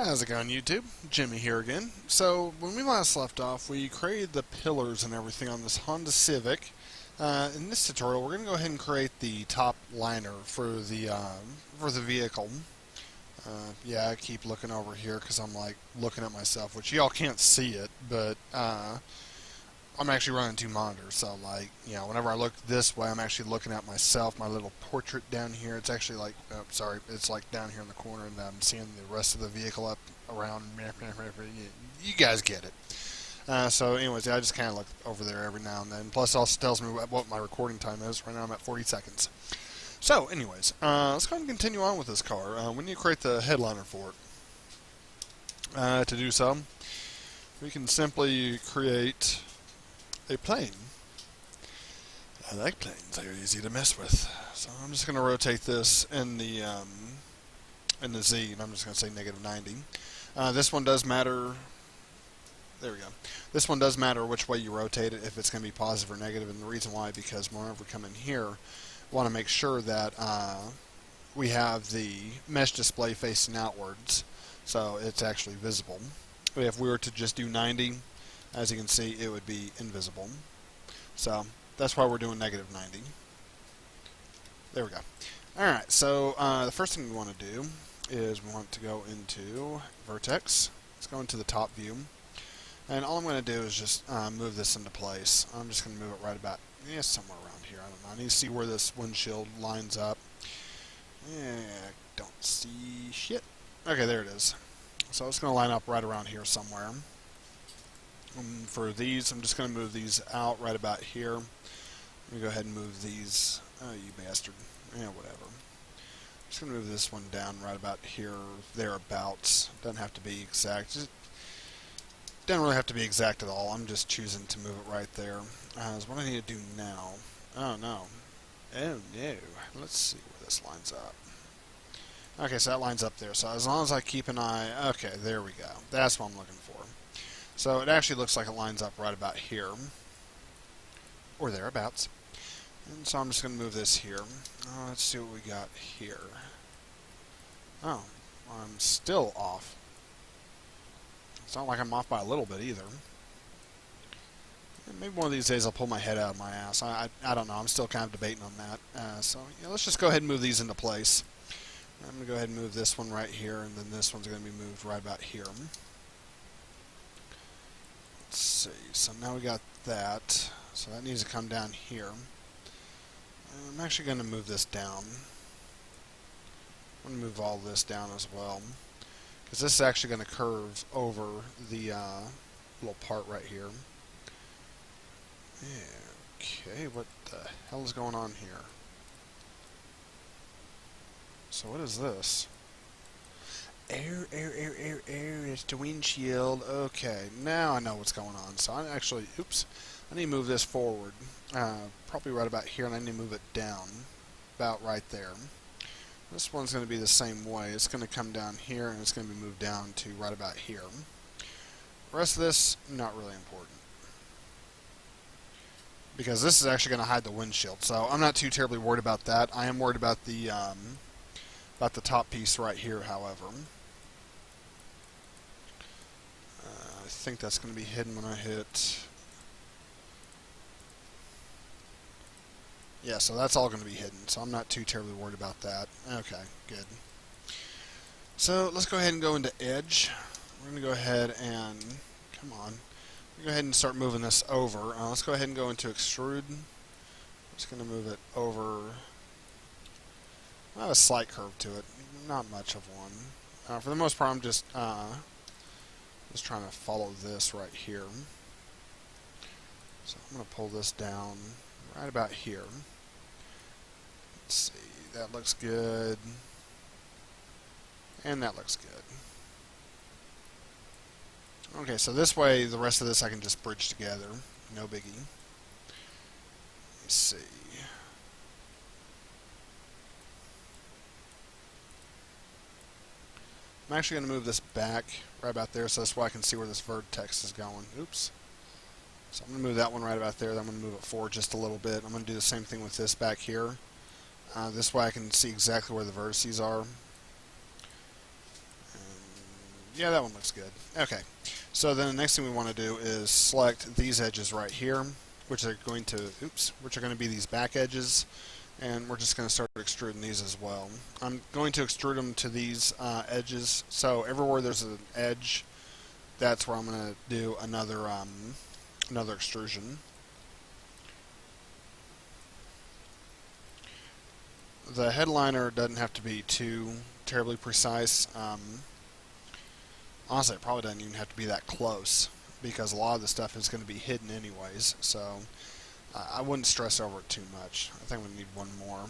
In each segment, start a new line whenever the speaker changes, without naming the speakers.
How's it going, YouTube? Jimmie here again. So, when we last left off, we created the pillars and everything on this Honda Civic. In this tutorial, we're going to go ahead and create the top liner for the vehicle. Yeah, I keep looking over here because I'm like looking at myself, which y'all can't see it, but I'm actually running two monitors, so like, whenever I look this way, I'm actually looking at myself, my little portrait down here. It's actually like, oh, sorry, it's like down here in the corner, and I'm seeing the rest of the vehicle up around. You guys get it. So anyways, yeah, I just kind of look over there every now and then. Plus, it also tells me what my recording time is. Right now I'm at 40 seconds. So anyways, let's go ahead and continue on with this car. We need to create the headliner for it. To do so, we can simply create a plane. I like planes. They're easy to mess with. So I'm just going to rotate this in the Z, and I'm just going to say -90. This one does matter. There we go. This one does matter which way you rotate it, if it's going to be positive or negative, and the reason why, because whenever we come in here, we want to make sure that we have the mesh display facing outwards, so it's actually visible. If we were to just do 90, as you can see, it would be invisible. So that's why we're doing -90. There we go. Alright, so the first thing we want to do is we want to go into vertex. Let's go into the top view. And all I'm going to do is just move this into place. I'm just going to move it right about, somewhere around here. I don't know. I need to see where this windshield lines up. Yeah, don't see shit. Okay, there it is. So it's going to line up right around here somewhere. For these, I'm just going to move these out right about here. Let me go ahead and move these. Oh, you bastard. Yeah, whatever. I'm just going to move this one down right about here, thereabouts. Doesn't have to be exact. Doesn't really have to be exact at all. I'm just choosing to move it right there. So what I need to do now. Oh, no. Oh, no. Let's see where this lines up. Okay, so that lines up there. So as long as I keep an eye... Okay, there we go. That's what I'm looking for. So it actually looks like it lines up right about here, or thereabouts. And so I'm just going to move this here. Let's see what we got here. Oh, I'm still off. It's not like I'm off by a little bit either. Maybe one of these days I'll pull my head out of my ass. I don't know. I'm still kind of debating on that. So yeah, let's just go ahead and move these into place. I'm going to go ahead and move this one right here, and then this one's going to be moved right about here. Let's see, so now we got that, so that needs to come down here. I'm actually going to move this down. I'm going to move all this down as well, because this is actually going to curve over the little part right here. Okay, what the hell is going on here? So what is this? Air, it's the windshield. Okay, now I know what's going on. So I actually, I need to move this forward. Probably right about here, and I need to move it down. About right there. This one's going to be the same way. It's going to come down here, and it's going to be moved down to right about here. The rest of this, not really important. Because this is actually going to hide the windshield, so I'm not too terribly worried about that. I am worried about the top piece right here, however. I think that's going to be hidden when I hit... Yeah, so that's all going to be hidden, so I'm not too terribly worried about that. Okay, good. So let's go ahead and go into Edge. We're going to go ahead and... Come on. Go ahead and start moving this over. Let's go ahead and go into Extrude. I'm just going to move it over... I have a slight curve to it, not much of one. For the most part, I'm just trying to follow this right here. So I'm going to pull this down right about here. Let's see, that looks good. And that looks good. Okay, so this way, the rest of this I can just bridge together. No biggie. Let's see. I'm actually going to move this back right about there, so that's why I can see where this vertex is going. Oops. So I'm going to move that one right about there. Then I'm going to move it forward just a little bit. I'm going to do the same thing with this back here. This way I can see exactly where the vertices are. And Yeah, that one looks good. Okay, so then the next thing we want to do is select these edges right here, which are going to, which are going to be these back edges, and we're just going to start extruding these as well. I'm going to extrude them to these edges, so everywhere there's an edge, that's where I'm going to do another extrusion. The headliner doesn't have to be too terribly precise. Honestly, it probably doesn't even have to be that close because a lot of the stuff is going to be hidden anyways, so I wouldn't stress over it too much. I think we need one more.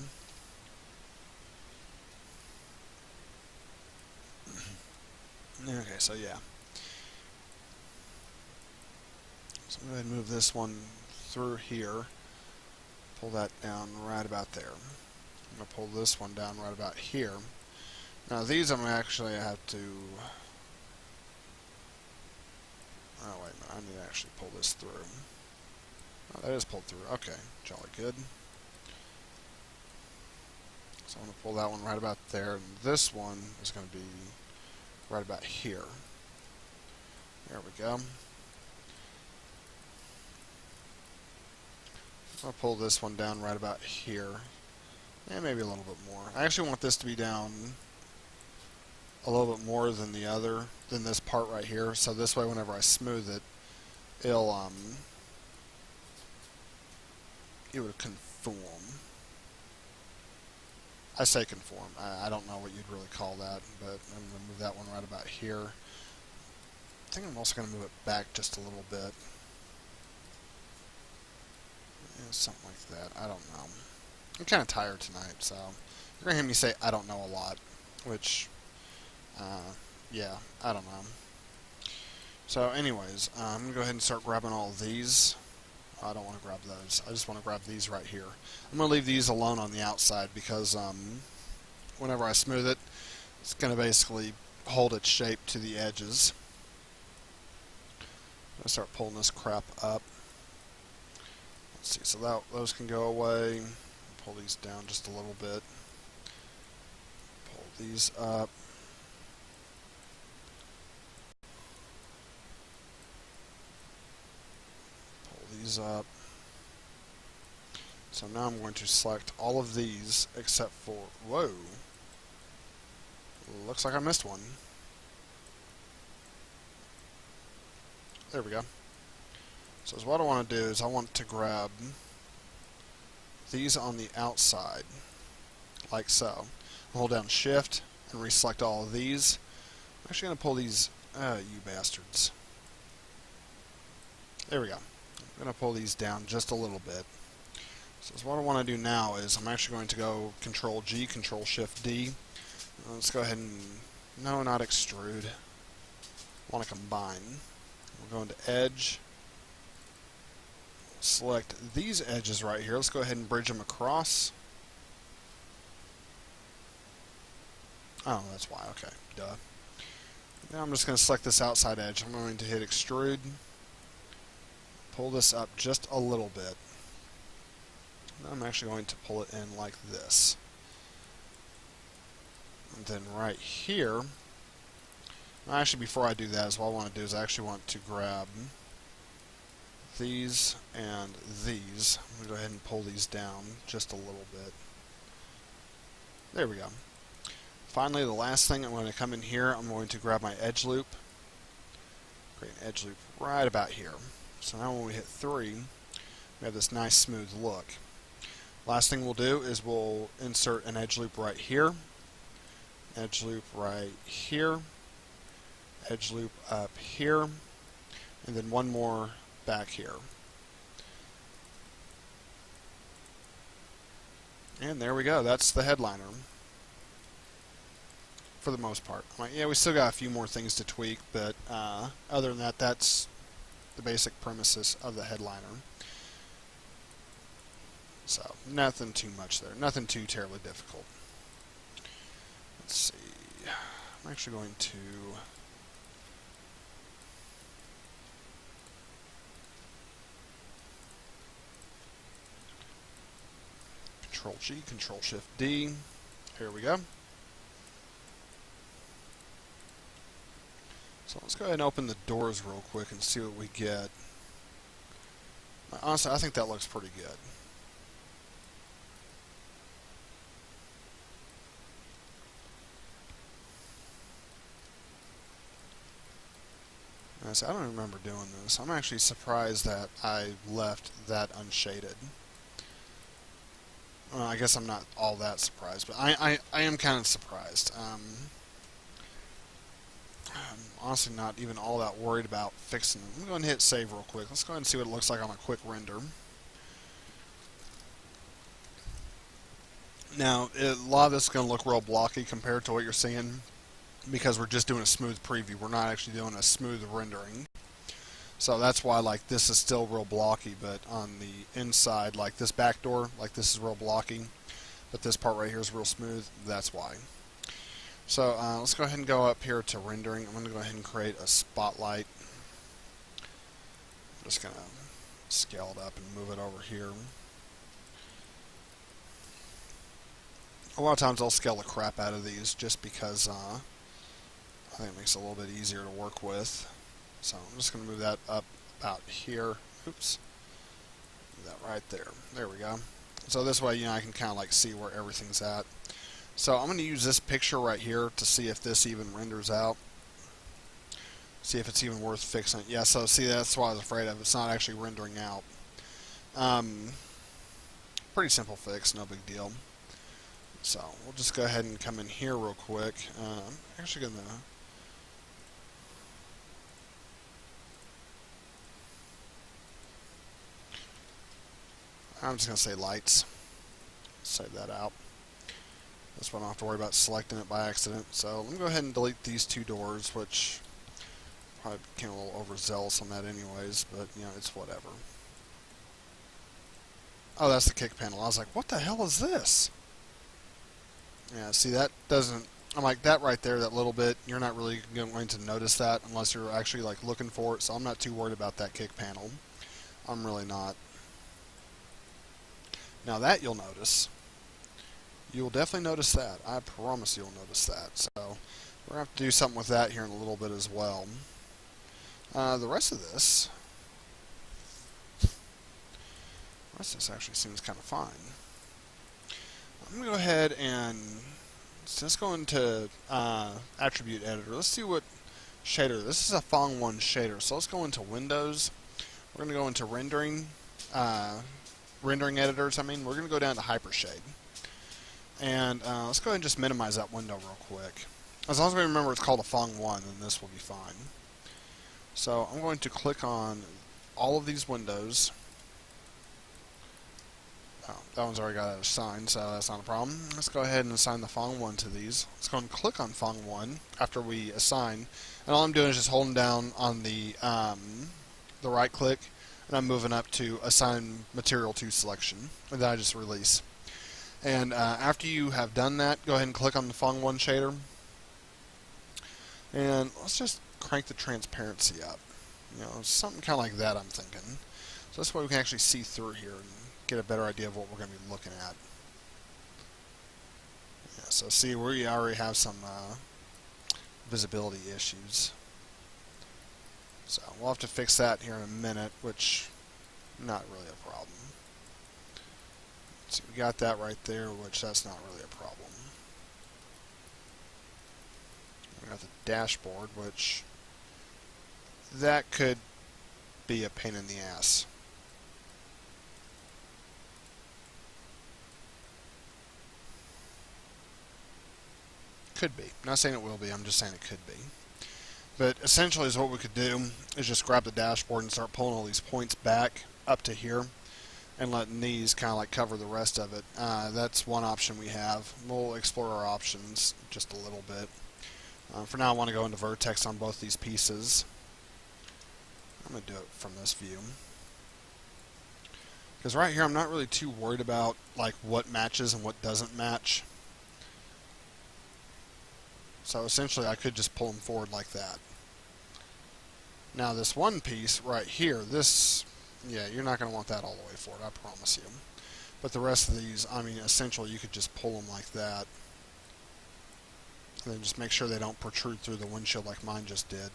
Okay, so yeah. So I'm going to move this one through here, pull that down right about there. I'm going to pull this one down right about here. Now these I'm actually have to... Oh, wait a minute, I need to actually pull this through. Oh, that is pulled through. Okay, jolly good. So I'm going to pull that one right about there, and this one is going to be right about here. There we go. I'll pull this one down right about here, and maybe a little bit more. I actually want this to be down a little bit more than than this part right here, so this way whenever I smooth it, it would conform. I say conform. I don't know what you'd really call that, but I'm going to move that one right about here. I think I'm also going to move it back just a little bit. Yeah, something like that. I don't know. I'm kind of tired tonight, so you're going to hear me say I don't know a lot, which, yeah, I don't know. So anyways, I'm going to go ahead and start grabbing all of these. I don't want to grab those. I just want to grab these right here. I'm going to leave these alone on the outside because whenever I smooth it, it's going to basically hold its shape to the edges. I'm going to start pulling this crap up. Let's see, so those can go away. Pull these down just a little bit. Pull these up. Pull these up. So now I'm going to select all of these except for, whoa, looks like I missed one. There we go. So what I want to do is I want to grab these on the outside, like so. Hold down Shift and reselect all of these. I'm actually going to pull these, you bastards. There we go. I'm going to pull these down just a little bit. So what I want to do now is I'm actually going to go Control G, Control Shift D. Let's go ahead and, no, not extrude. I want to combine. We'll go into Edge. Select these edges right here. Let's go ahead and bridge them across. Oh, that's why. Okay, duh. Now I'm just going to select this outside edge. I'm going to hit Extrude. Pull this up just a little bit. Now I'm actually going to pull it in like this. And then right here, actually before I do that, what I want to do is I actually want to grab these and these. I'm going to go ahead and pull these down just a little bit. There we go. Finally, the last thing, I'm going to come in here, I'm going to grab my edge loop, create an edge loop right about here. So now when we hit 3, we have this nice smooth look. Last thing we'll do is we'll insert an edge loop right here, edge loop right here, edge loop up here, and then one more back here. And there we go. That's the headliner. For the most part. Yeah, we still got a few more things to tweak, but other than that, that's the basic premises of the headliner. So, nothing too much there. Nothing too terribly difficult. Let's see. I'm actually going to Control G, Control Shift D. Here we go. So let's go ahead and open the doors real quick and see what we get. Honestly, I think that looks pretty good. I don't remember doing this. I'm actually surprised that I left that unshaded. Well, I guess I'm not all that surprised, but I am kind of surprised. I'm honestly not even all that worried about fixing it. I'm going to hit save real quick. Let's go ahead and see what it looks like on a quick render. Now, a lot of this is going to look real blocky compared to what you're seeing because we're just doing a smooth preview. We're not actually doing a smooth rendering. So that's why like this is still real blocky, but on the inside, like this back door, like this is real blocky, but this part right here is real smooth. That's why. So let's go ahead and go up here to rendering. I'm going to go ahead and create a spotlight. I'm just going to scale it up and move it over here. A lot of times I'll scale the crap out of these just because I think it makes it a little bit easier to work with. So I'm just going to move that up about here. Oops. Move that right there. There we go. So this way, I can kind of like see where everything's at. So I'm going to use this picture right here to see if this even renders out. See if it's even worth fixing. Yeah, so see, that's what I was afraid of. It's not actually rendering out. Pretty simple fix, no big deal. So we'll just go ahead and come in here real quick. I'm actually going to... I'm just going to say lights. Save that out. This one I don't have to worry about selecting it by accident. So let me go ahead and delete these two doors, which probably became a little overzealous on that anyways, but it's whatever. Oh, that's the kick panel. I was like, what the hell is this? Yeah, see, that doesn't... I'm like, that right there, that little bit, you're not really going to notice that unless you're actually like looking for it, so I'm not too worried about that kick panel. I'm really not. Now that you'll notice. You'll definitely notice that. I promise you'll notice that. So we're going to have to do something with that here in a little bit as well. The rest of this actually seems kind of fine. I'm going to go ahead and let's go into attribute editor. Let's see what shader. This is a Fong 1 shader. So let's go into Windows. We're going to go into rendering editors. We're going to go down to Hypershade. And let's go ahead and just minimize that window real quick. As long as we remember it's called a Fong 1, then this will be fine. So I'm going to click on all of these windows. Oh, that one's already got it assigned, so that's not a problem. Let's go ahead and assign the Fong 1 to these. Let's go and click on Fong 1 after we assign. And all I'm doing is just holding down on the right click, and I'm moving up to assign material to selection. And then I just release. And after you have done that, go ahead and click on the Fong 1 shader. And let's just crank the transparency up. Something kind of like that, I'm thinking. So this way we can actually see through here and get a better idea of what we're going to be looking at. Yeah, so see, we already have some visibility issues. So we'll have to fix that here in a minute, which not really a problem. So we got that right there, which that's not really a problem. We got the dashboard, which that could be a pain in the ass. Could be. Not saying it will be, I'm just saying it could be. But essentially is what we could do is just grab the dashboard and start pulling all these points back up to here and letting these kind of like cover the rest of it. That's one option we have. We'll explore our options just a little bit. For now I want to go into vertex on both these pieces. I'm going to do it from this view. Because right here I'm not really too worried about like what matches and what doesn't match. So essentially I could just pull them forward like that. Now this one piece right here, this, yeah, you're not going to want that all the way forward, I promise you. But the rest of these, essentially you could just pull them like that. And then just make sure they don't protrude through the windshield like mine just did.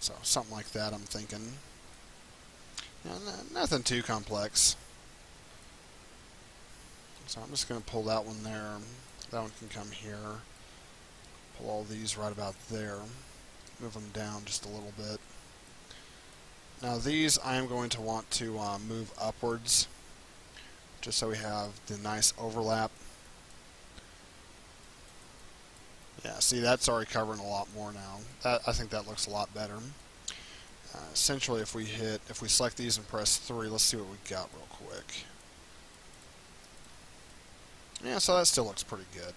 So something like that, I'm thinking. Nothing too complex. So I'm just going to pull that one there. That one can come here. Pull all these right about there. Move them down just a little bit. Now these I am going to want to move upwards, just so we have the nice overlap. Yeah, see, that's already covering a lot more now. I think that looks a lot better. Essentially, if we select these and press 3, let's see what we got real quick. Yeah, so that still looks pretty good.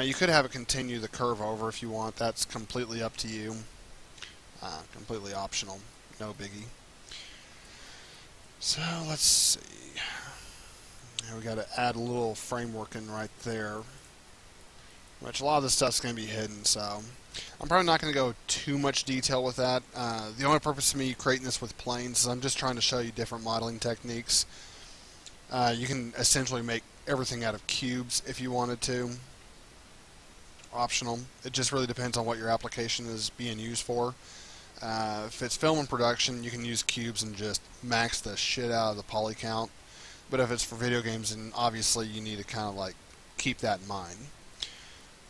You could have it continue the curve over if you want. That's completely up to you. Completely optional. No biggie. So let's see. Now we got to add a little framework in right there. Which a lot of this stuff's going to be hidden, so I'm probably not going to go too much detail with that. The only purpose of me creating this with planes is I'm just trying to show you different modeling techniques. You can essentially make everything out of cubes if you wanted to. Optional. It just really depends on what your application is being used for. If it's film and production, you can use cubes and just max the shit out of the poly count. But if it's for video games, then obviously you need to kind of like keep that in mind.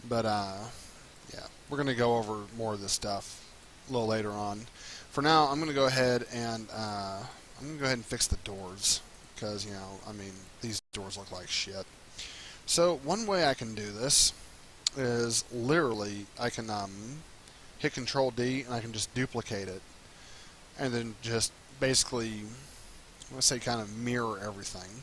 But yeah, we're going to go over more of this stuff a little later on. For now, I'm going to go ahead and fix the doors because, you know, I mean, these doors look like shit. So one way I can do this is literally I can hit Control D and I can just duplicate it, and then just basically, let's say, kind of mirror everything.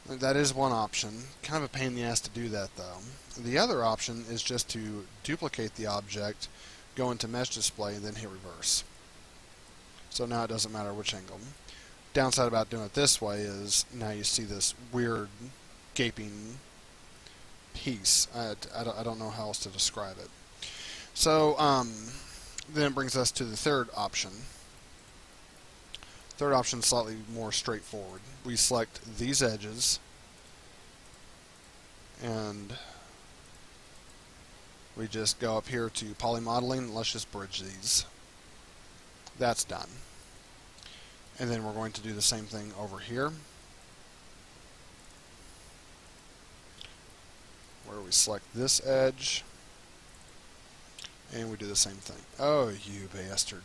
That is one option. Kind of a pain in the ass to do that, though. The other option is just to duplicate the object, go into Mesh Display, and then hit Reverse. So now it doesn't matter which angle. Downside about doing it this way is now you see this weird gaping piece. I don't know how else to describe it. So then it brings us to the third option. Third option is slightly more straightforward. We select these edges and we just go up here to poly modeling. Let's just bridge these. That's done. And then we're going to do the same thing over here, where we select this edge and we do the same thing. Oh, you bastard.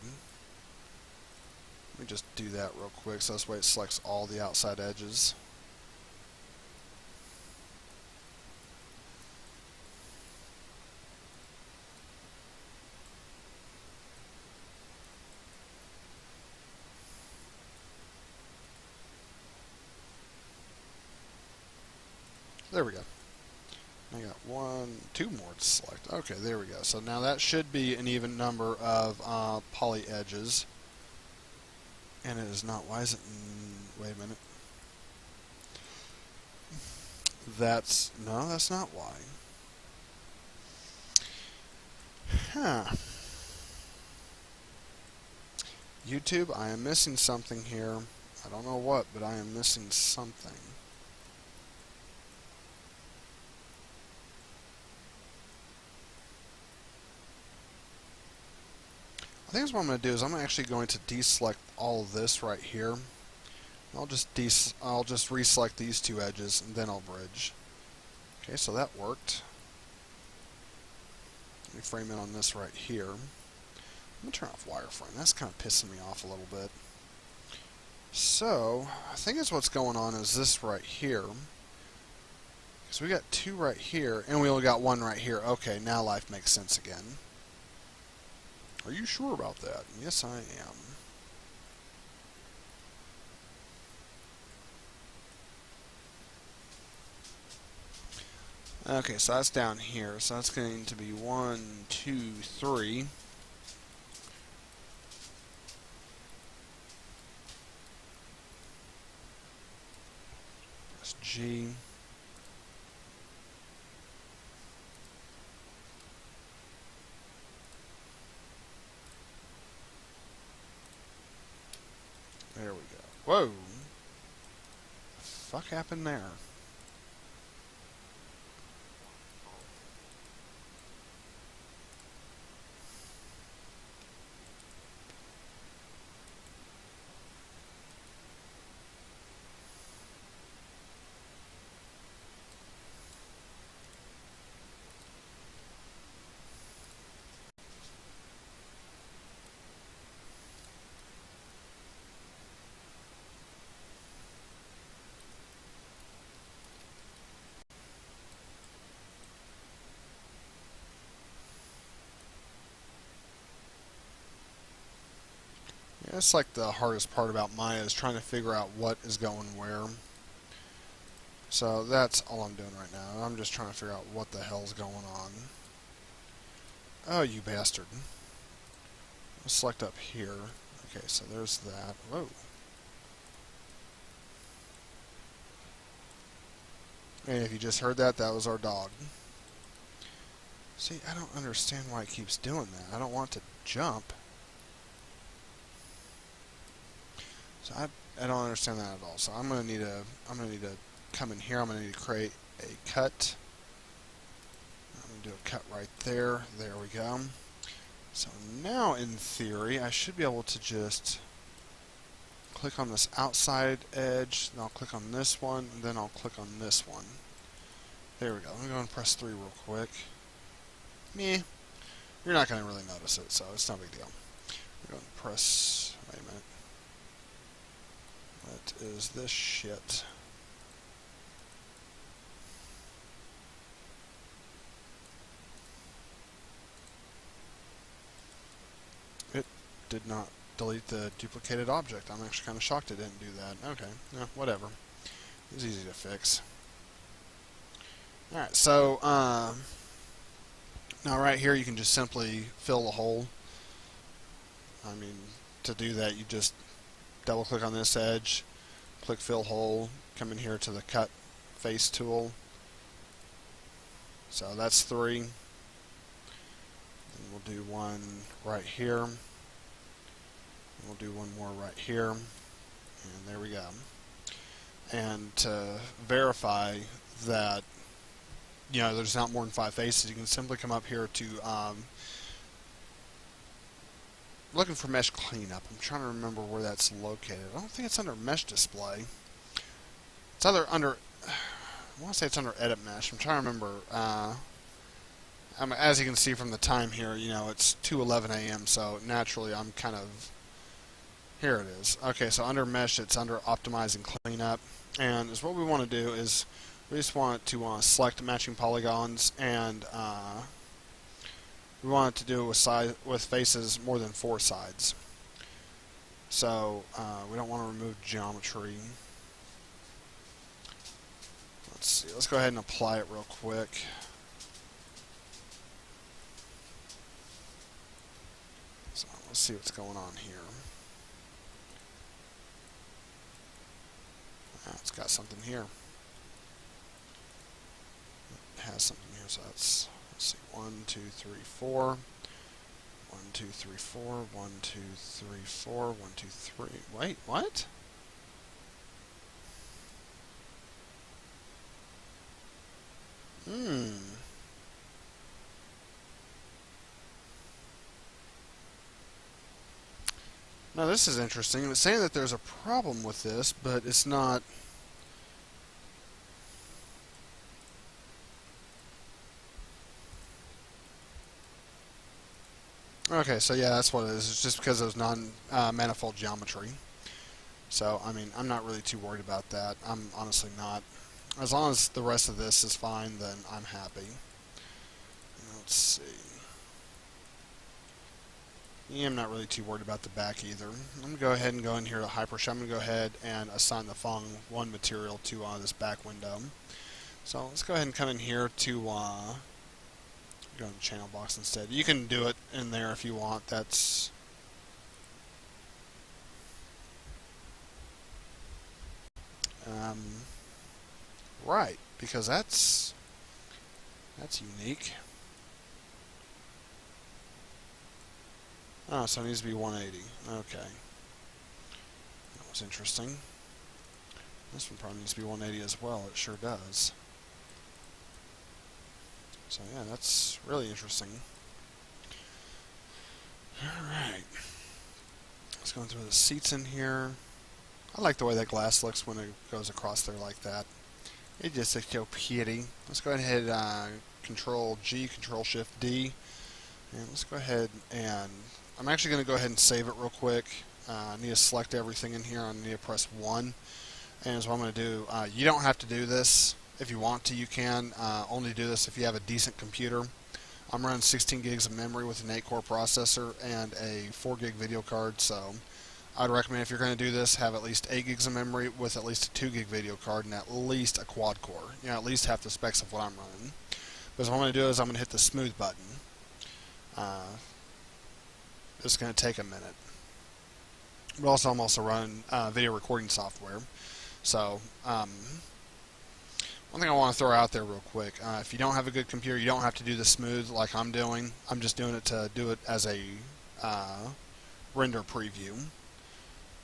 Let me just do that real quick so this way it selects all the outside edges. There we go. I got two more to select. Okay, there we go. So now that should be an even number of poly edges. And it is not. Why is it? Wait a minute. No, that's not why. Huh. YouTube, I am missing something here. I don't know what, but I am missing something. I think what I'm going to do is I'm actually going to deselect all of this right here. I'll just reselect these two edges and then I'll bridge. Okay, so that worked. Let me frame in on this right here. I'm going to turn off wireframe. That's kind of pissing me off a little bit. So, I think it's what's going on is this right here. Because we got two right here, and we only got one right here. Okay, now life makes sense again. Are you sure about that? Yes, I am. Okay, so that's down here. So that's going to be 1, 2, 3. That's G. There we go. Whoa. fuck happened there? Yeah, that's like the hardest part about Maya is trying to figure out what is going where. So that's all I'm doing right now. I'm just trying to figure out what the hell's going on. Oh, you bastard. Let's select up here. Okay, so there's that. Whoa. And if you just heard that, that was our dog. See, I don't understand why it keeps doing that. I don't want to jump. So I don't understand that at all. So I'm gonna need to come in here. I'm gonna need to create a cut. I'm gonna do a cut right there. There we go. So now, in theory, I should be able to just click on this outside edge, then I'll click on this one, and then I'll click on this one. There we go. Let me go and press 3 real quick. Meh. You're not going to really notice it, so it's no big deal. We're going to press... Wait a minute. What is this shit? It did not delete the duplicated object. I'm actually kind of shocked it didn't do that. Okay, yeah, whatever. It was easy to fix. Alright, so now right here you can just simply fill the hole. I mean, to do that you just double click on this edge, click fill hole, come in here to the cut face tool. So that's 3. Then we'll do one right here. And we'll do one more right here. And there we go. And to verify that there's not more than 5 faces, you can simply come up here to looking for mesh cleanup. I'm trying to remember where that's located. I don't think it's under mesh display. It's either under, I want to say it's under edit mesh. I'm trying to remember. As you can see from the time here, it's 2:11 a.m. So naturally I'm kind of, here it is. Okay, so under mesh it's under optimize and cleanup. And what we want to do is we just want to select matching polygons, and we want it to do it with faces more than 4 sides. So we don't want to remove geometry. Let's see. Let's go ahead and apply it real quick. So let's see what's going on here. It's got something here. Has something here, so let's see, 1, 2, 3, 4, 1, 2, 3, 4, 1, 2, 3, 4, 1, 2, 3. Wait, what? Now this is interesting. It's saying that there's a problem with this, but it's not. Okay, so yeah, that's what it is. It's just because of non-manifold geometry. So, I mean, I'm not really too worried about that. I'm honestly not. As long as the rest of this is fine, then I'm happy. Let's see. Yeah, I'm not really too worried about the back either. I'm going to go ahead and go in here to Hypershow. I'm going to go ahead and assign the following one material to this back window. So let's go ahead and come in here to go in the channel box instead. You can do it in there if you want. That's right, because that's unique. Oh, so it needs to be 180. Okay. That was interesting. This one probably needs to be 180 as well. It sure does. So yeah, that's really interesting. Alright. Let's go through the seats in here. I like the way that glass looks when it goes across there like that. It just looks so pretty. Let's go ahead and Control G, Control Shift D. And let's go ahead and... I'm actually going to go ahead and save it real quick. I need to select everything in here. I need to press 1. And so what I'm going to do, you don't have to do this. If you want to, you can. Only do this if you have a decent computer. I'm running 16 gigs of memory with an 8-core processor and a 4 gig video card, so I'd recommend if you're going to do this, have at least 8 gigs of memory with at least a 2 gig video card and at least a quad core. You know, at least half the specs of what I'm running. Because what I'm going to do is I'm going to hit the smooth button. It's going to take a minute. But also I'm also running video recording software. So, one thing I want to throw out there real quick, if you don't have a good computer, you don't have to do the smooth like I'm doing. I'm just doing it to do it as a render preview.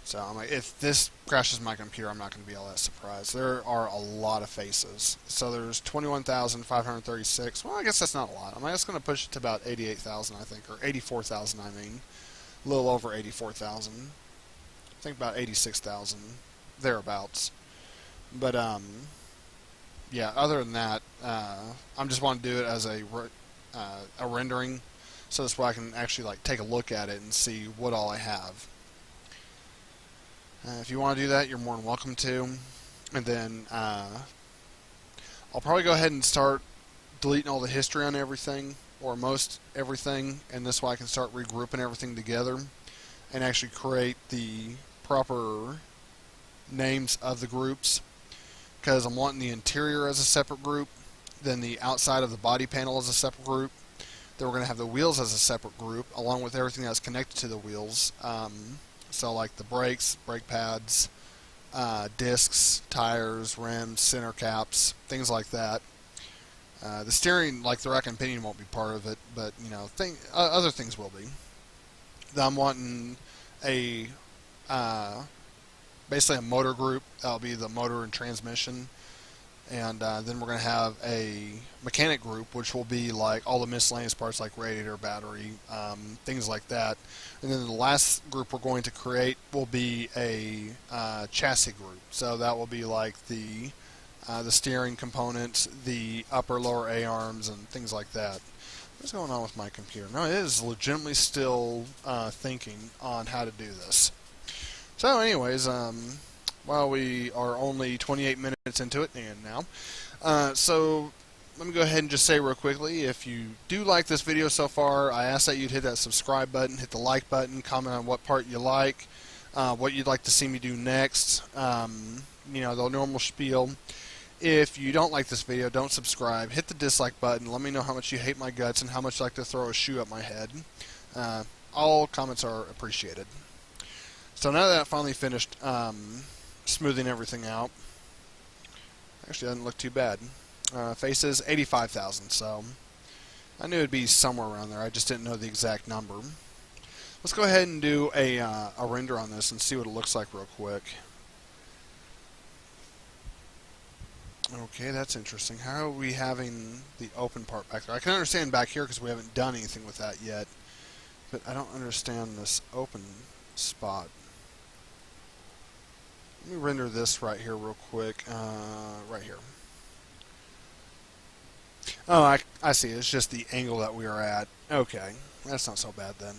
So I'm like, if this crashes my computer, I'm not going to be all that surprised. There are a lot of faces. So there's 21,536. Well, I guess that's not a lot. I'm just going to push it to about 88,000, I think, or 84,000, I mean. A little over 84,000. I think about 86,000, thereabouts. But, yeah, other than that, I'm just want to do it as a rendering, so this way I can actually like take a look at it and see what all I have. If you want to do that, you're more than welcome to. And then I'll probably go ahead and start deleting all the history on everything, or most everything, and this way I can start regrouping everything together and actually create the proper names of the groups. Because I'm wanting the interior as a separate group, then the outside of the body panel as a separate group, then we're going to have the wheels as a separate group, along with everything that's connected to the wheels. So like the brakes, brake pads, discs, tires, rims, center caps, things like that. The steering, like the rack and pinion, won't be part of it, but you know, other things will be. Then I'm wanting a basically a motor group. That'll be the motor and transmission. And then we're going to have a mechanic group, which will be like all the miscellaneous parts like radiator, battery, things like that. And then the last group we're going to create will be a chassis group. So that will be like the steering components, the upper, lower A-arms, and things like that. What's going on with my computer? No, it is legitimately still thinking on how to do this. So anyways, while we are only 28 minutes into it, and now, so let me go ahead and just say real quickly, if you do like this video so far, I ask that you'd hit that subscribe button, hit the like button, comment on what part you like, what you'd like to see me do next, you know, the normal spiel. If you don't like this video, don't subscribe, hit the dislike button, let me know how much you hate my guts and how much you like to throw a shoe at my head. All comments are appreciated. So now that I finally finished smoothing everything out, actually doesn't look too bad. Faces 85,000, so I knew it'd be somewhere around there. I just didn't know the exact number. Let's go ahead and do a render on this and see what it looks like real quick. Okay, that's interesting. How are we having the open part back there? I can understand back here because we haven't done anything with that yet, but I don't understand this open spot. Let me render this right here real quick. Right here. Oh, I see. It's just the angle that we are at. Okay. That's not so bad then.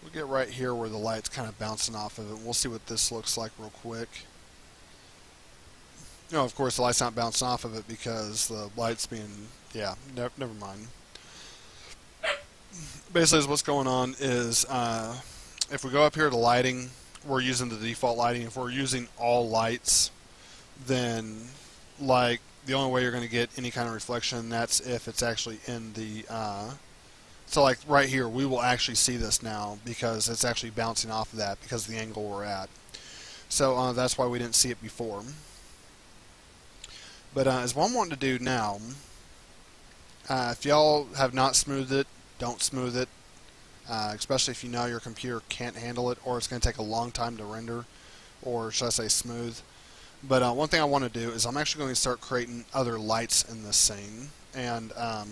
We'll get right here where the light's kind of bouncing off of it. We'll see what this looks like real quick. No, of course the light's not bouncing off of it because the light's being... Yeah, never mind. Basically what's going on is... if we go up here to lighting, we're using the default lighting. If we're using all lights, then like the only way you're going to get any kind of reflection, that's if it's actually in the so like right here, we will actually see this now because it's actually bouncing off of that because of the angle we're at. So that's why we didn't see it before. But as what I'm wanting to do now, if y'all have not smoothed it, don't smooth it. especially if you know your computer can't handle it or it's going to take a long time to render, or should I say smooth. But one thing I want to do is I'm actually going to start creating other lights in this scene. And well,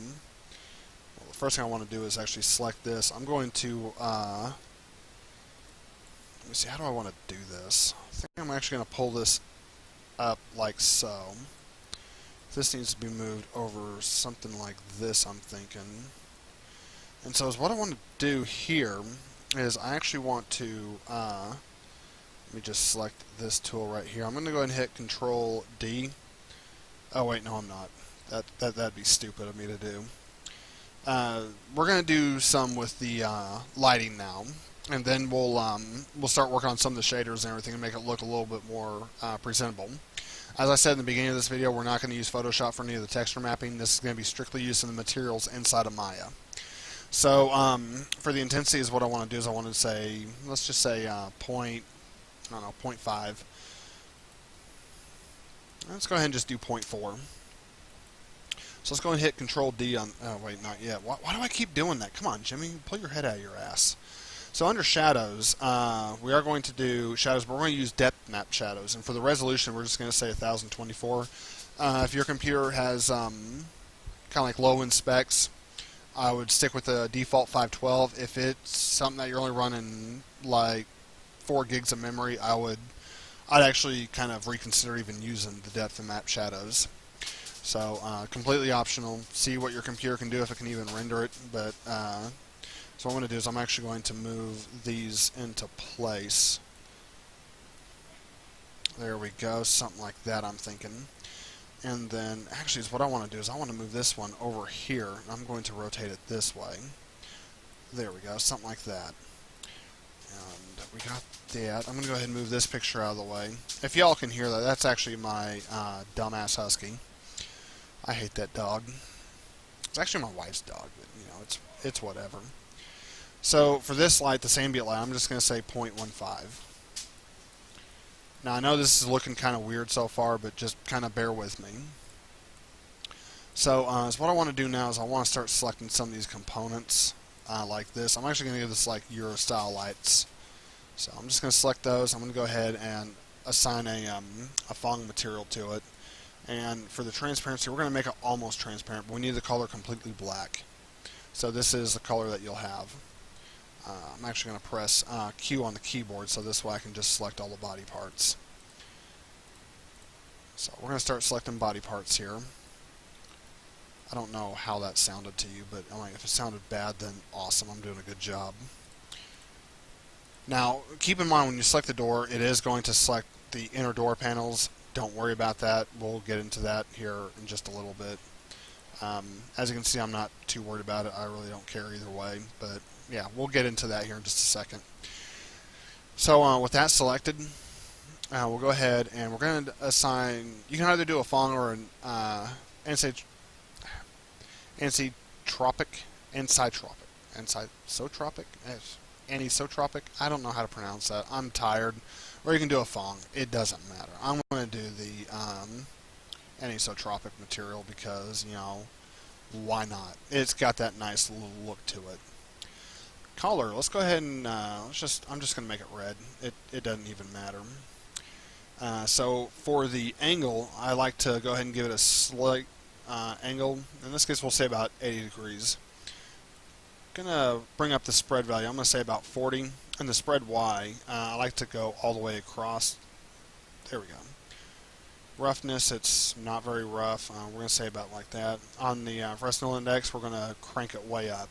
the first thing I want to do is actually select this. I'm going to, let me see, how do I want to do this? I think I'm actually going to pull this up like so. This needs to be moved over something like this, I'm thinking. And so what I want to do here is I actually want to, let me just select this tool right here. I'm going to go ahead and hit Control D. Oh wait, no I'm not. That'd be stupid of me to do. We're going to do some with the lighting now, and then we'll start working on some of the shaders and everything and make it look a little bit more presentable. As I said in the beginning of this video, we're not going to use Photoshop for any of the texture mapping. This is going to be strictly used in the materials inside of Maya. So for the intensity is what I want to do is I want to say, let's just say I don't know, 0.5. Let's go ahead and just do 0.4. So let's go and hit Control D on, oh wait, not yet. Why do I keep doing that? Come on, Jimmy, pull your head out of your ass. So under shadows, we are going to do shadows, but we're going to use depth map shadows. And for the resolution, we're just going to say 1024. If your computer has kind of like low-end specs, I would stick with the default 512. If it's something that you're only running like 4 gigs of memory, I'd actually kind of reconsider even using the depth and map shadows. So completely optional. See what your computer can do, if it can even render it. But so what I'm going to do is I'm actually going to move these into place. There we go, something like that I'm thinking. And then actually what I want to do is I want to move this one over here. I'm going to rotate it this way. There we go, something like that. And we got that. I'm going to go ahead and move this picture out of the way. If y'all can hear that, that's actually my dumbass husky. I hate that dog. It's actually my wife's dog, but you know, it's whatever. So for this light, this ambient light, I'm just going to say 0.15. Now I know this is looking kind of weird so far, but just kind of bear with me. So what I want to do now is I want to start selecting some of these components like this. I'm actually going to give this like Euro style lights. So I'm just going to select those. I'm going to go ahead and assign a Phong material to it. And for the transparency, we're going to make it almost transparent, but we need the color completely black. So this is the color that you'll have. I'm actually going to press Q on the keyboard, so this way I can just select all the body parts. So we're going to start selecting body parts here. I don't know how that sounded to you, but if it sounded bad, then awesome, I'm doing a good job. Now, keep in mind when you select the door, it is going to select the inner door panels. Don't worry about that. We'll get into that here in just a little bit. As you can see, I'm not too worried about it. I really don't care either way, but yeah, we'll get into that here in just a second. So with that selected, we'll go ahead and we're going to assign, you can either do a Phong or an anisotropic, I don't know how to pronounce that. I'm tired. Or you can do a Phong. It doesn't matter. I'm going to do the anisotropic material because, you know, why not? It's got that nice little look to it. Color, let's go ahead and I'm just going to make it red. It doesn't even matter. So for the angle, I like to go ahead and give it a slight angle. In this case, we'll say about 80 degrees. I'm going to bring up the spread value. I'm going to say about 40. And the spread Y, I like to go all the way across. There we go. Roughness, it's not very rough. We're going to say about like that. On the Fresnel index, we're going to crank it way up.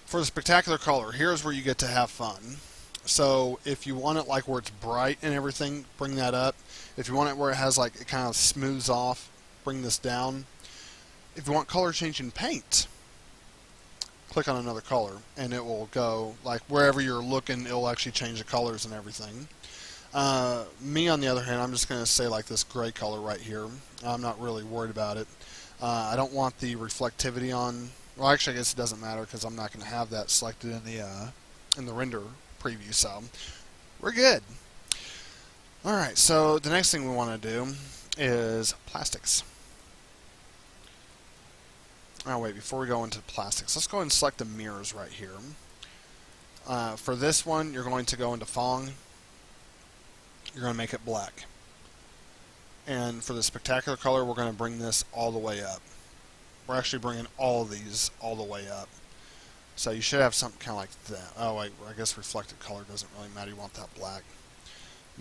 For the spectacular color, here's where you get to have fun. So if you want it like where it's bright and everything, bring that up. If you want it where it has like it kind of smooths off, bring this down. If you want color changing paint, click on another color and it will go like wherever you're looking, it'll actually change the colors and everything. Me on the other hand, I'm just going to say like this gray color right here. I'm not really worried about it. I don't want the reflectivity on. Well, actually, I guess it doesn't matter because I'm not going to have that selected in the render preview. So we're good. All right. So the next thing we want to do is plastics. Oh wait, before we go into plastics, let's go ahead and select the mirrors right here. For this one, you're going to go into Fong. You're going to make it black. And for the spectacular color, we're going to bring this all the way up. We're actually bringing all of these all the way up. So you should have something kind of like that. Oh wait, I guess reflected color doesn't really matter. You want that black.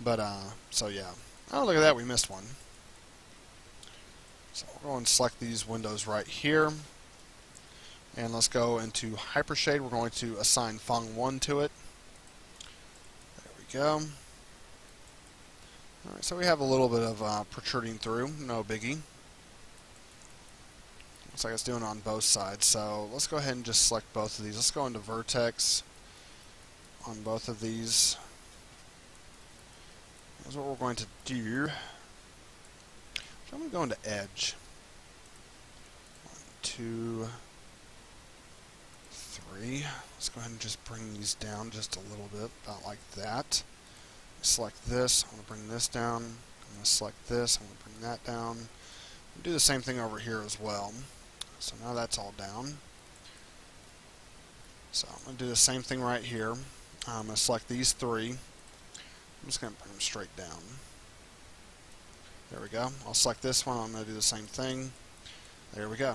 But, so yeah. Oh, look at that, we missed one. So we'll go and select these windows right here. And let's go into Hypershade. We're going to assign Fong 1 to it. There we go. Alright, so we have a little bit of protruding through. No biggie. Looks like it's doing it on both sides. So let's go ahead and just select both of these. Let's go into Vertex on both of these. Here's what we're going to do. So I'm going to go into Edge. 1, 2, 3. Let's go ahead and just bring these down just a little bit, about like that. Select this. I'm going to bring this down. I'm going to select this. I'm going to bring that down. Do the same thing over here as well. So now that's all down. So I'm going to do the same thing right here. I'm going to select these 3. I'm just going to bring them straight down. There we go. I'll select this one. I'm going to do the same thing. There we go.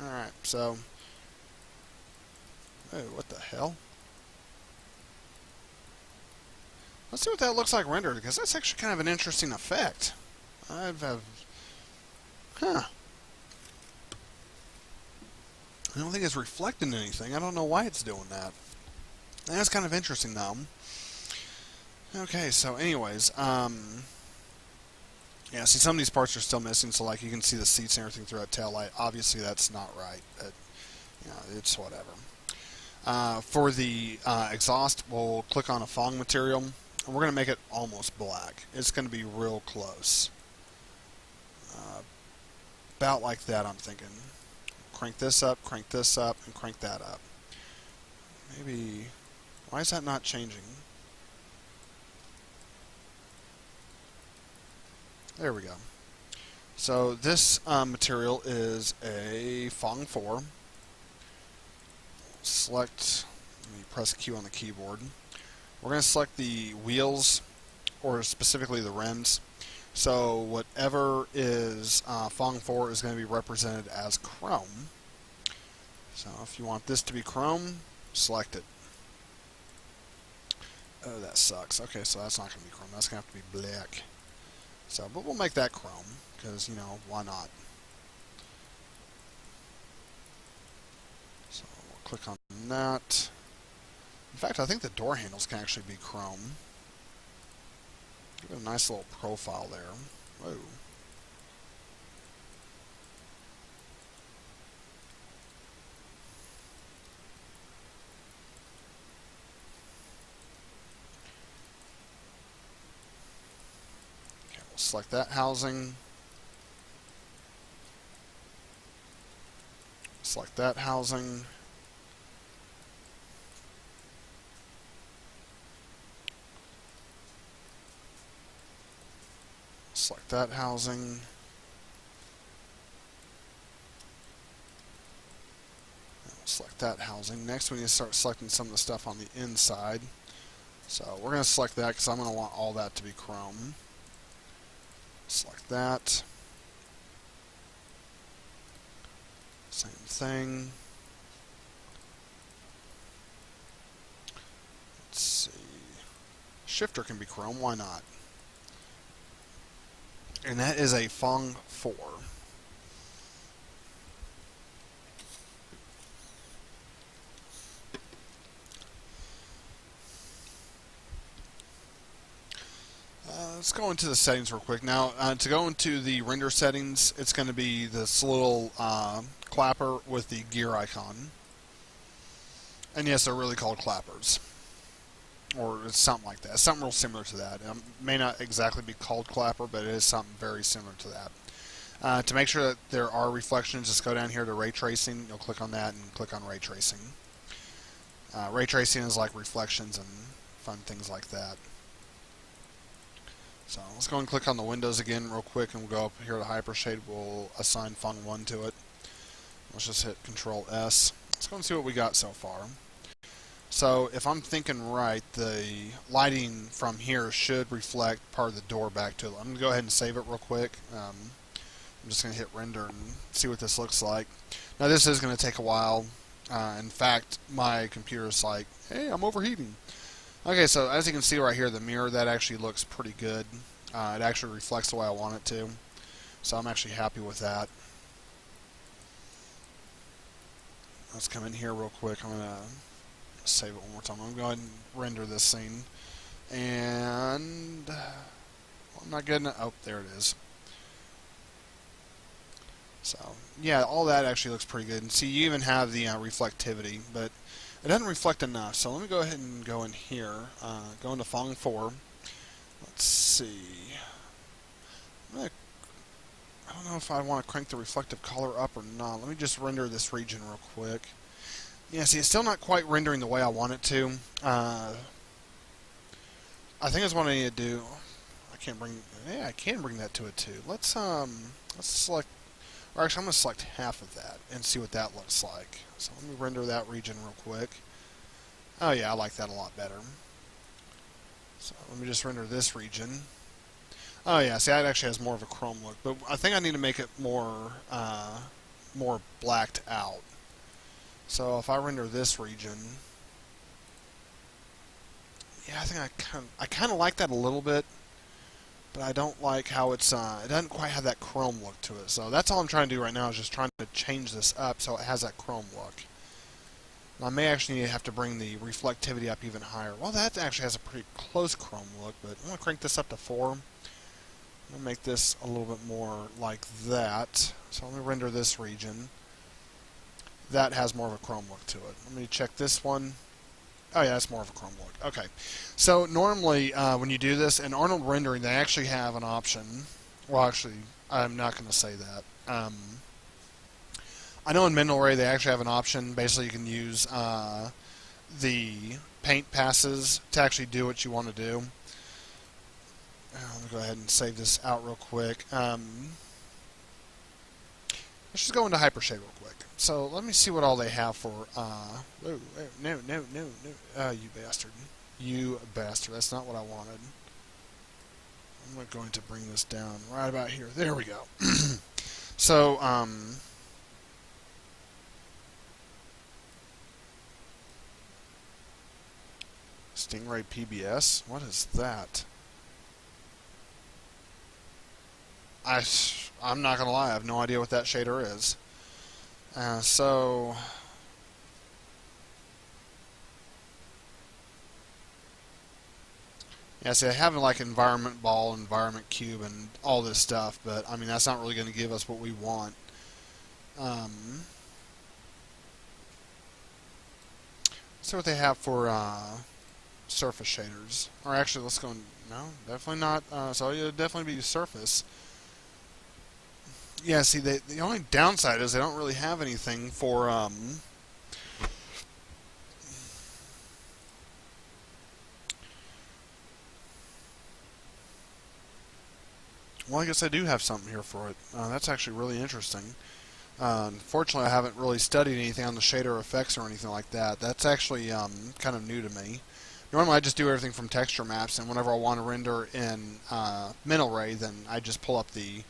Alright, so... Oh, what the hell? Let's see what that looks like rendered, because that's actually kind of an interesting effect. Huh. I don't think it's reflecting anything. I don't know why it's doing that. That's kind of interesting, though. Okay, so anyways, yeah, see, some of these parts are still missing, so like you can see the seats and everything through that tail light. Obviously, that's not right, but you know, it's whatever. For the exhaust, we'll click on a Fong material, and we're going to make it almost black. It's going to be real close. About like that, I'm thinking. Crank this up, and crank that up. Maybe... Why is that not changing? There we go. So this material is a Fong 4. Select, let me press Q on the keyboard. We're going to select the wheels, or specifically the rims. So whatever is Fong 4 is going to be represented as chrome. So if you want this to be chrome, select it. Oh, that sucks. Okay, so that's not going to be chrome. That's going to have to be black. So, but we'll make that chrome, because, you know, why not? So we'll click on that. In fact, I think the door handles can actually be chrome. Give it a nice little profile there. Whoa. Okay, we'll select that housing. Select that housing. Select that housing. Select that housing. Next we need to start selecting some of the stuff on the inside. So we're going to select that because I'm going to want all that to be chrome. Select that. Same thing. Let's see. Shifter can be chrome, why not? And that is a Fong 4. Let's go into the settings real quick. Now, to go into the render settings, it's going to be this little clapper with the gear icon. And yes, they're really called clappers. Or it's something like that. Something real similar to that. It may not exactly be called clapper, but it is something very similar to that. To make sure that there are reflections, just go down here to Ray Tracing. You'll click on that and click on Ray Tracing. Ray Tracing is like reflections and fun things like that. So let's go and click on the windows again real quick, and we'll go up here to Hypershade. We'll assign Fung 1 to it. Let's just hit Control S. Let's go and see what we got so far. So if I'm thinking right, the lighting from here should reflect part of the door back to it. I'm going to go ahead and save it real quick. I'm just going to hit render and see what this looks like. Now this is going to take a while. In fact, my computer is like, hey, I'm overheating. Okay, so as you can see right here, the mirror, that actually looks pretty good. It actually reflects the way I want it to. So I'm actually happy with that. Let's come in here real quick. I'm going to save it one more time. I'm going to go ahead and render this scene. And I'm not getting it. Oh, there it is. So, yeah, all that actually looks pretty good. And see, you even have the reflectivity, but it doesn't reflect enough. So let me go ahead and go in here, go into Fong 4. Let's see. I don't know if I want to crank the reflective color up or not. Let me just render this region real quick. Yeah, see, it's still not quite rendering the way I want it to. I think that's what I need to do. I can't bring. Yeah, I can bring that to a 2. Let's select. Or actually, I'm going to select half of that and see what that looks like. So let me render that region real quick. Oh yeah, I like that a lot better. So let me just render this region. Oh yeah, see, that actually has more of a chrome look, but I think I need to make it more blacked out. So if I render this region, yeah, I think I kind of like that a little bit, but I don't like how it's it doesn't quite have that chrome look to it. So that's all I'm trying to do right now, is just trying to change this up so it has that chrome look. I may actually have to bring the reflectivity up even higher. Well, that actually has a pretty close chrome look, but I'm going to crank this up to 4. I'm going to make this a little bit more like that. So let me render this region. That has more of a chrome look to it. Let me check this one. Oh yeah, that's more of a chrome look. Okay. So normally when you do this, in Arnold Rendering, they actually have an option. Well, actually, I'm not going to say that. I know in Mendelray they actually have an option. Basically, you can use the paint passes to actually do what you want to do. Let me go ahead and save this out real quick. Let's just go into Hypershade real quick. So let me see what all they have for. No, you bastard! You bastard! That's not what I wanted. I'm going to bring this down right about here. There we go. So Stingray PBS. What is that? I'm not gonna lie. I have no idea what that shader is. So yeah, see, I have like environment ball, environment cube, and all this stuff, but I mean that's not really going to give us what we want. Let's see what they have for surface shaders. Or actually, let's go. No, definitely not. So it'll definitely be surface. Yeah, see, the only downside is they don't really have anything for well, I guess I do have something here for it. That's actually really interesting. Unfortunately, I haven't really studied anything on the shader effects or anything like that. That's actually kind of new to me. Normally, I just do everything from texture maps, and whenever I want to render in Mendelray, then I just pull up the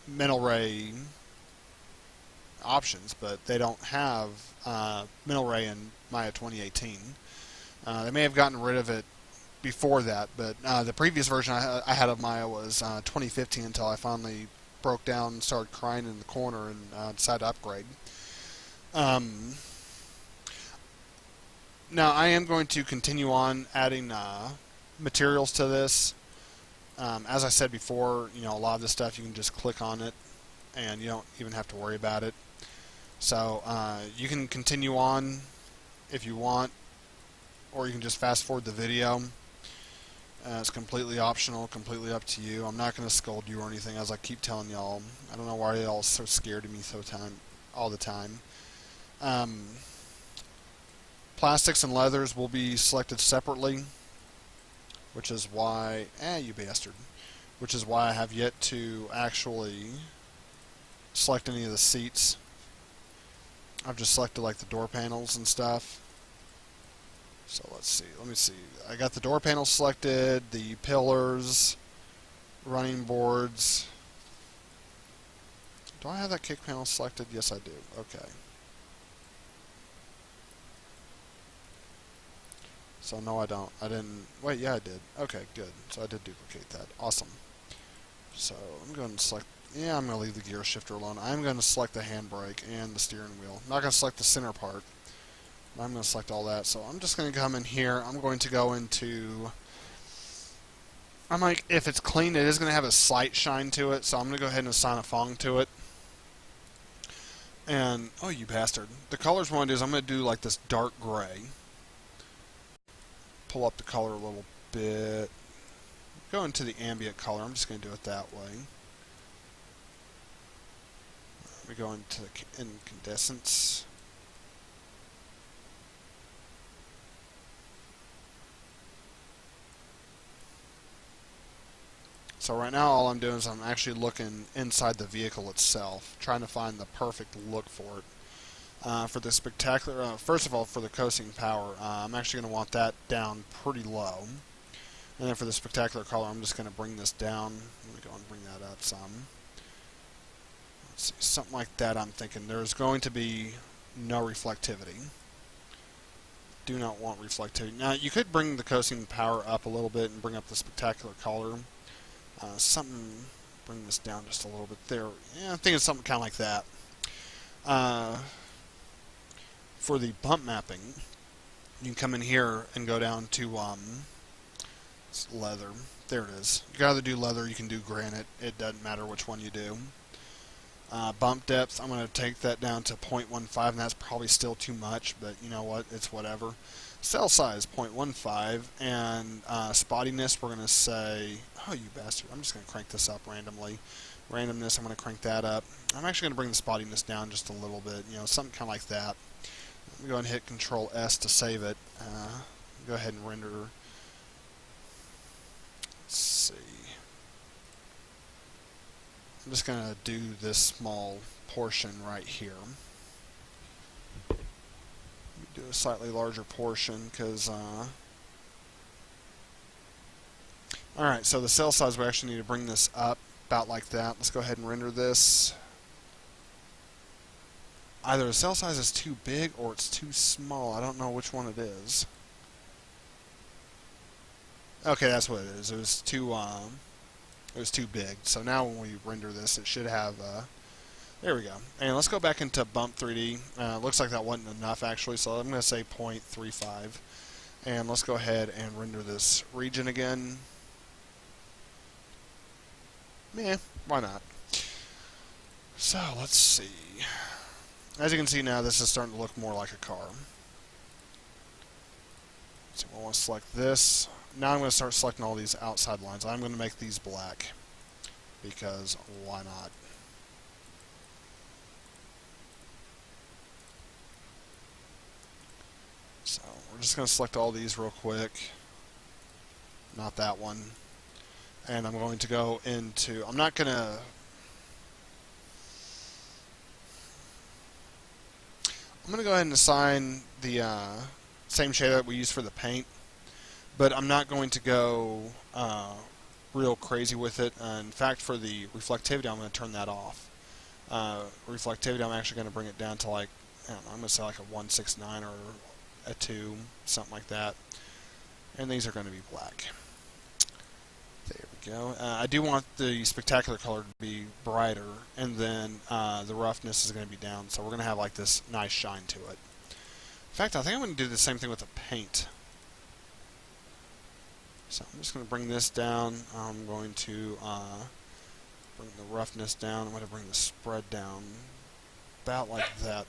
Mendelray options, but they don't have Mendelray in Maya 2018. They may have gotten rid of it before that, but the previous version I had of Maya was 2015 until I finally broke down and started crying in the corner and decided to upgrade. Now I am going to continue on adding materials to this. As I said before, you know, a lot of this stuff you can just click on it and you don't even have to worry about it. So you can continue on if you want, or you can just fast forward the video. It's completely optional, completely up to you. I'm not going to scold you or anything, as I keep telling y'all. I don't know why y'all are so scared of me all the time. Plastics and leathers will be selected separately. which is why, you bastard, which is why I have yet to actually select any of the seats. I've just selected like the door panels and stuff. So let's see, let me see. I got the door panels selected, the pillars, running boards. Do I have that kick panel selected? Yes, I do. Okay. So no, I don't. I didn't. Wait, yeah, I did. Okay, good. So I did duplicate that. Awesome. So I'm going to select. Yeah, I'm going to leave the gear shifter alone. I'm going to select the handbrake and the steering wheel. I'm not going to select the center part. I'm going to select all that. So I'm just going to come in here. I'm going to go into. I'm like, if it's clean, it is going to have a slight shine to it. So I'm going to go ahead and assign a Fong to it. And oh, you bastard! The colors I want to do is I'm going to do like this dark gray. Pull up the color a little bit. Go into the ambient color. I'm just going to do it that way. We go into incandescence. So right now all I'm doing is I'm actually looking inside the vehicle itself, trying to find the perfect look for it. For the spectacular, first of all, for the coasting power, I'm actually going to want that down pretty low. And then for the spectacular color, I'm just going to bring this down. Let me go and bring that up some. Let's see, something like that I'm thinking. There's going to be no reflectivity. Do not want reflectivity. Now, you could bring the coasting power up a little bit and bring up the spectacular color. Bring this down just a little bit there. Yeah, I think it's something kind of like that. For the bump mapping, you can come in here and go down to leather. There it is. You can either do leather, you can do granite. It doesn't matter which one you do. Bump depth, I'm going to take that down to 0.15, and that's probably still too much, but you know what? It's whatever. Cell size, 0.15, and spottiness, we're going to say, oh, you bastard, I'm just going to crank this up randomly. Randomness, I'm going to crank that up. I'm actually going to bring the spottiness down just a little bit, something kind of like that. Let me go ahead and hit Control S to save it. Go ahead and render. Let's see. I'm just going to do this small portion right here. Do a slightly larger portion because alright, so the cell size, we actually need to bring this up about like that. Let's go ahead and render this. Either the cell size is too big or it's too small. I don't know which one it is. Okay, that's what it is. It was too big. So now when we render this, it should have there we go. And let's go back into Bump 3D. Looks like that wasn't enough actually, so I'm going to say 0.35. And let's go ahead and render this region again. Meh, why not? So let's see. As you can see now, this is starting to look more like a car. So I want to select this. Now I'm going to start selecting all these outside lines. I'm going to make these black because why not? So we're just going to select all these real quick. Not that one. And I'm going to go into, I'm going to go ahead and assign the same shader that we use for the paint, but I'm not going to go real crazy with it. In fact, for the reflectivity, I'm going to turn that off. Reflectivity, I'm actually going to bring it down to like, I don't know, I'm going to say like a 169 or a 2, something like that. And these are going to be black. There we go. I do want the spectacular color to be brighter, and then the roughness is going to be down, so we're going to have like this nice shine to it. In fact, I think I'm going to do the same thing with the paint. So I'm just going to bring this down. I'm going to bring the roughness down. I'm going to bring the spread down about like that.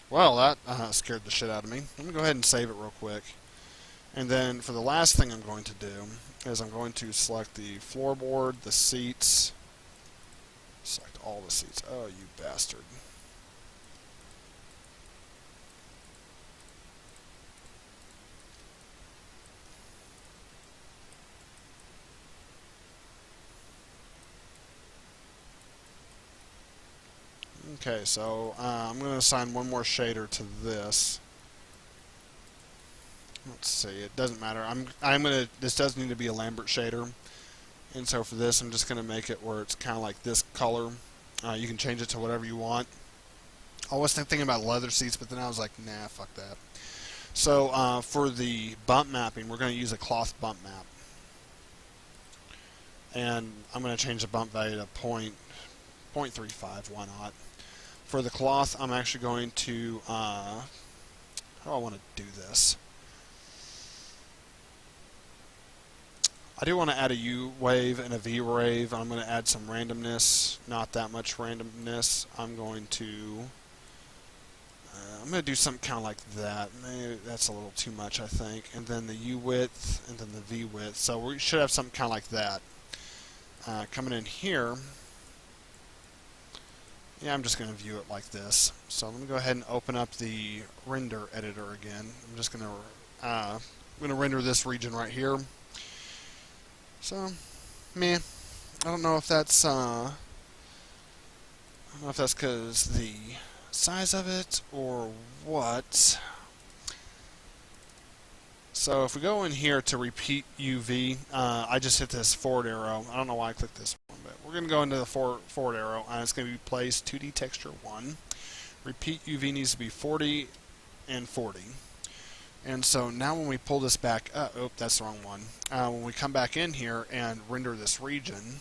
Well, that scared the shit out of me. I'm going to go ahead and save it real quick. And then for the last thing I'm going to do is I'm going to select the floorboard, the seats. Select all the seats. Oh, you bastard. Okay, so I'm going to assign one more shader to this. Let's see, it doesn't matter. This does need to be a Lambert shader. And so for this, I'm just going to make it where it's kind of like this color. You can change it to whatever you want. I was thinking about leather seats, but then I was like, nah, fuck that. So for the bump mapping, we're going to use a cloth bump map. And I'm going to change the bump value to 0.35, why not? For the cloth, I'm actually going to, how do I want to do this? I do want to add a U wave and a V wave. I'm going to add some randomness, not that much randomness. I'm going to do something kind of like that. Maybe that's a little too much, I think. And then the U width and then the V width. So we should have something kind of like that. Coming in here, yeah, I'm just going to view it like this. So I'm going to go ahead and open up the render editor again. I'm just going to render this region right here. So, meh. I don't know if that's because the size of it or what. So if we go in here to repeat UV, I just hit this forward arrow. I don't know why I clicked this one, but we're going to go into the forward arrow, and it's going to be place 2D texture 1. Repeat UV needs to be 40 and 40. And so now when we pull this back up, oh, that's the wrong one. When we come back in here and render this region,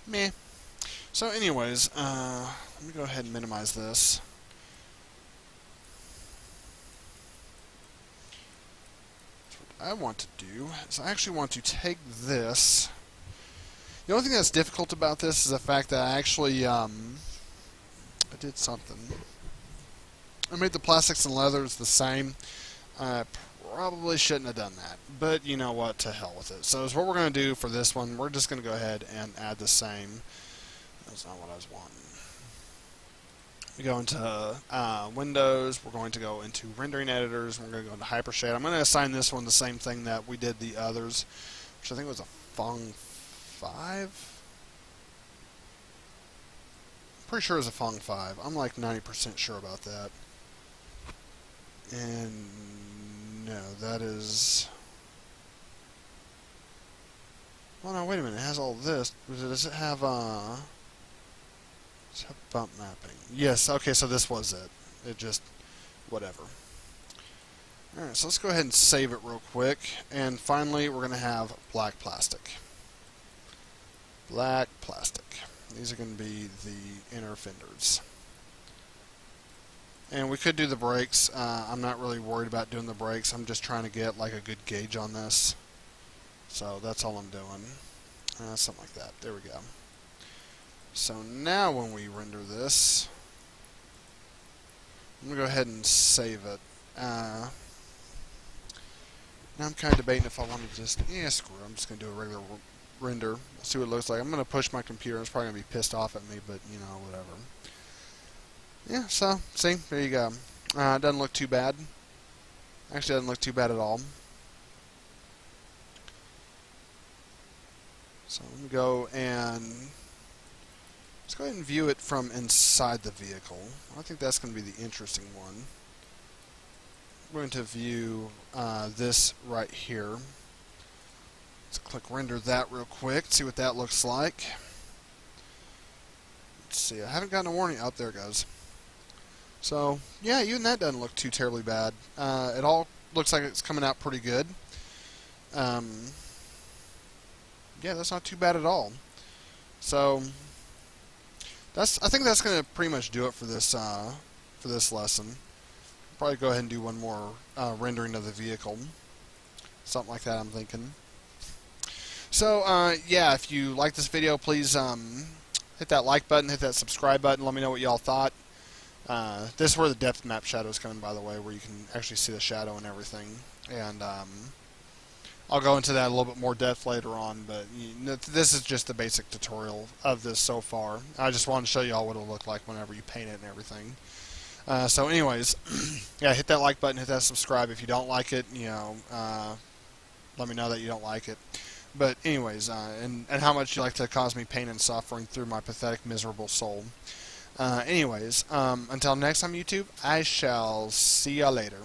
meh. So anyways, let me go ahead and minimize this. So what I want to do is I actually want to take this. The only thing that's difficult about this is the fact that I actually, I did something. I made the plastics and leathers the same. I probably shouldn't have done that. But you know what, to hell with it. So what we're going to do for this one, we're just going to go ahead and add the same. That's not what I was wanting. We go into Windows, we're going to go into Rendering Editors, we're going to go into Hypershade. I'm going to assign this one the same thing that we did the others, which I think was a Fung 5? Pretty sure it's a Fung 5. I'm like 90% sure about that. And no, that is... Well, no, wait a minute. It has all this. Does it have, does it have bump mapping? Yes, okay, so this was it. It just... whatever. Alright, so let's go ahead and save it real quick. And finally, we're going to have black plastic. Black plastic. These are going to be the inner fenders. And we could do the brakes. I'm not really worried about doing the brakes. I'm just trying to get like a good gauge on this. So that's all I'm doing. Something like that. There we go. So now when we render this, I'm going to go ahead and save it. Now I'm kind of debating if I want to just, screw it. I'm just going to do a regular render. See what it looks like. I'm going to push my computer. It's probably going to be pissed off at me, but you know, whatever. Yeah, so, see, there you go. It doesn't look too bad. Actually, it doesn't look too bad at all. So let me go and let's go ahead and view it from inside the vehicle. I think that's going to be the interesting one. We're going to view this right here. Let's click render that real quick, see what that looks like. Let's see, I haven't gotten a warning. Oh, there it goes. So, yeah, even that doesn't look too terribly bad. It all looks like it's coming out pretty good. Yeah, that's not too bad at all. So, I think that's going to pretty much do it for this lesson. Probably go ahead and do one more rendering of the vehicle. Something like that, I'm thinking. So, yeah, if you like this video, please hit that like button, hit that subscribe button, let me know what y'all thought. This is where the depth map shadow is coming, by the way, where you can actually see the shadow and everything. And I'll go into that a little bit more depth later on, but this is just the basic tutorial of this so far. I just wanted to show y'all what it'll look like whenever you paint it and everything. So anyways, yeah, hit that like button, hit that subscribe. If you don't like it, you know, let me know that you don't like it. But anyways, and how much you like to cause me pain and suffering through my pathetic, miserable soul. Anyways, until next time, YouTube, I shall see ya later.